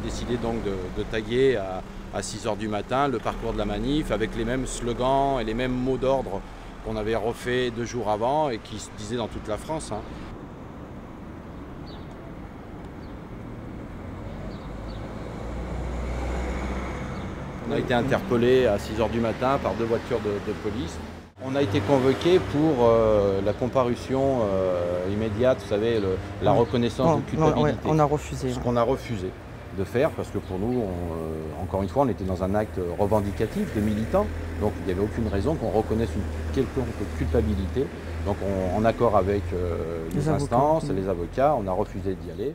décidé donc de taguer à 6 h du matin le parcours de la manif avec les mêmes slogans et les mêmes mots d'ordre qu'on avait refait 2 jours avant et qui se disaient dans toute la France. On a été interpellés à 6 h du matin par 2 voitures de police. On a été convoqués pour la comparution immédiate, vous savez, la reconnaissance de culpabilité. Ouais, on a refusé. Ce qu'on a refusé de faire, parce que pour nous, encore une fois, on était dans un acte revendicatif de militants, donc il n'y avait aucune raison qu'on reconnaisse une quelconque culpabilité. Donc en accord avec les instances, les avocats, on a refusé d'y aller.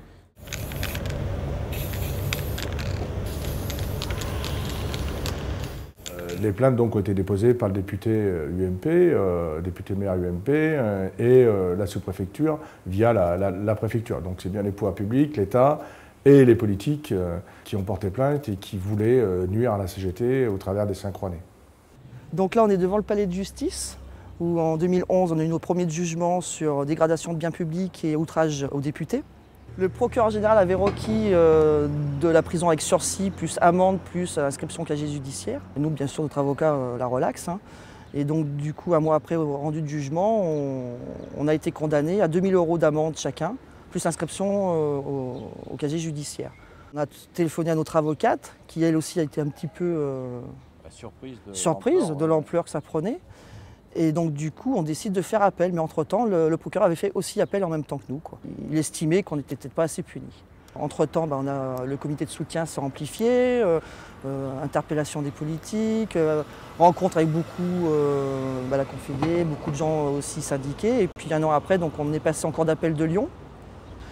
Les plaintes donc ont été déposées par le député UMP, député maire UMP et la sous-préfecture via la préfecture. Donc c'est bien les pouvoirs publics, l'État et les politiques qui ont porté plainte et qui voulaient nuire à la CGT au travers des synchronés. Donc là on est devant le palais de justice où en 2011 on a eu nos premiers jugements sur dégradation de biens publics et outrage aux députés. Le procureur général avait requis de la prison avec sursis, plus amende, plus inscription au casier judiciaire. Et nous, bien sûr, notre avocat la relaxe. Et donc, du coup, un mois après, au rendu de jugement, on a été condamnés à 2 000 € d'amende chacun, plus inscription au casier judiciaire. On a téléphoné à notre avocate, qui elle aussi a été un petit peu surprise de l'ampleur que ça prenait. Et donc du coup, on décide de faire appel, mais entre-temps, le procureur avait fait aussi appel en même temps que nous, quoi. Il estimait qu'on n'était peut-être pas assez punis. Entre-temps, le comité de soutien s'est amplifié, interpellation des politiques, rencontre avec beaucoup la Confédé, beaucoup de gens aussi syndiqués. Et puis un an après, donc, on est passé en cour d'appel de Lyon.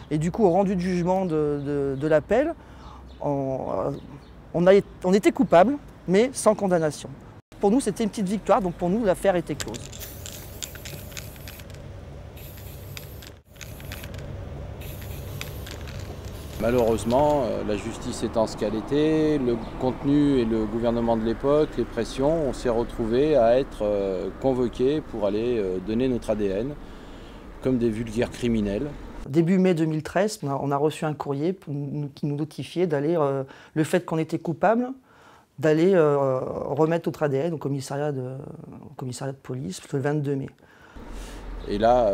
Et du coup, au rendu de jugement de l'appel, on était coupable, mais sans condamnation. Pour nous, c'était une petite victoire, donc pour nous, l'affaire était close. Malheureusement, la justice étant ce qu'elle était, le contenu et le gouvernement de l'époque, les pressions, on s'est retrouvés à être convoqués pour aller donner notre ADN comme des vulgaires criminels. Début mai 2013, on a reçu un courrier qui nous notifiait d'aller, le fait qu'on était coupable, d'aller remettre notre ADN au commissariat de police le 22 mai. Et là,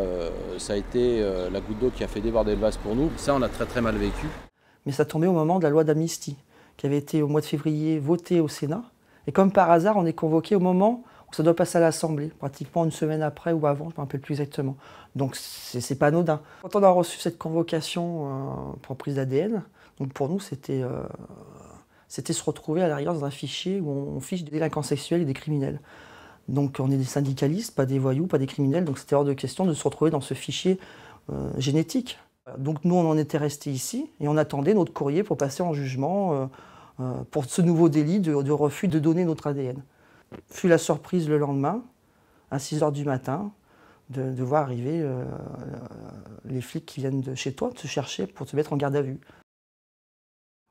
ça a été la goutte d'eau qui a fait déborder le vase pour nous. Ça, on a très très mal vécu. Mais ça tombait au moment de la loi d'amnistie, qui avait été au mois de février votée au Sénat. Et comme par hasard, on est convoqué au moment où ça doit passer à l'Assemblée, pratiquement une semaine après ou avant, je ne me rappelle plus exactement. Donc c'est pas anodin. Quand on a reçu cette convocation pour prise d'ADN, donc pour nous c'était se retrouver à l'arrière dans un fichier où on fiche des délinquants sexuels et des criminels. Donc on est des syndicalistes, pas des voyous, pas des criminels, donc c'était hors de question de se retrouver dans ce fichier génétique. Donc nous on en était restés ici et on attendait notre courrier pour passer en jugement pour ce nouveau délit de refus de donner notre ADN. Fut la surprise le lendemain, à 6 h du matin, de voir arriver les flics qui viennent de chez toi te chercher pour te mettre en garde à vue.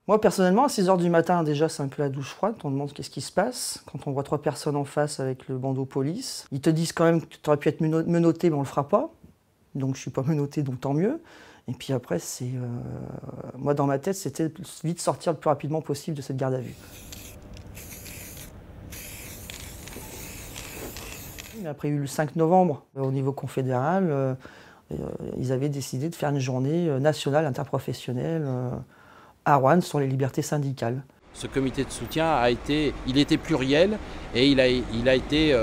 Moi, personnellement, à 6 h du matin, déjà, c'est un peu la douche froide. On demande qu'est-ce qui se passe. Quand on voit 3 personnes en face avec le bandeau police, ils te disent quand même que tu aurais pu être menotté, mais on le fera pas. Donc, je suis pas menotté, donc tant mieux. Et puis après, moi, dans ma tête, c'était vite sortir le plus rapidement possible de cette garde à vue. Après, il y a eu le 5 novembre, au niveau confédéral, ils avaient décidé de faire une journée nationale interprofessionnelle à Roanne sur les libertés syndicales. Ce comité de soutien il était pluriel et il a été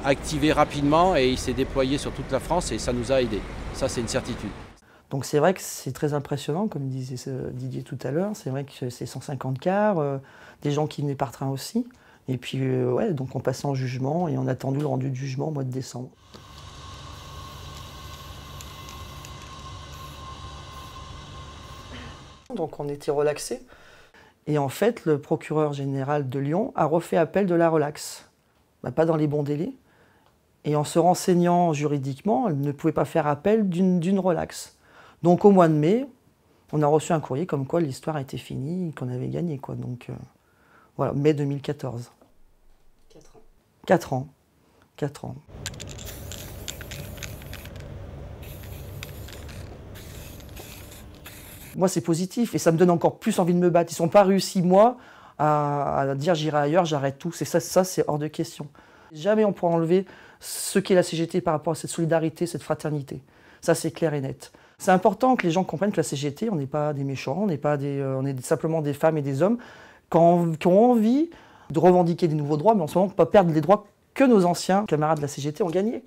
activé rapidement et il s'est déployé sur toute la France et ça nous a aidés. Ça, c'est une certitude. Donc c'est vrai que c'est très impressionnant, comme disait Didier tout à l'heure. C'est vrai que c'est 150 cars, des gens qui venaient par train aussi. Et puis ouais, donc on passait en jugement et on a attendu le rendu de jugement au mois de décembre. Donc on était relaxés. Et en fait, le procureur général de Lyon a refait appel de la relaxe. Pas dans les bons délais. Et en se renseignant juridiquement, elle ne pouvait pas faire appel d'une relaxe. Donc au mois de mai, on a reçu un courrier comme quoi l'histoire était finie, qu'on avait gagné, quoi. Donc voilà, mai 2014. 4 ans. 4 ans. 4 ans. Moi, c'est positif et ça me donne encore plus envie de me battre. Ils ne sont pas réussi, moi, à dire j'irai ailleurs, j'arrête tout. Ça, c'est hors de question. Jamais on pourra enlever ce qu'est la CGT par rapport à cette solidarité, cette fraternité. Ça, c'est clair et net. C'est important que les gens comprennent que la CGT, on n'est pas des méchants, on est simplement des femmes et des hommes qui ont envie de revendiquer des nouveaux droits, mais en ce moment, pas perdre les droits que nos anciens camarades de la CGT ont gagnés.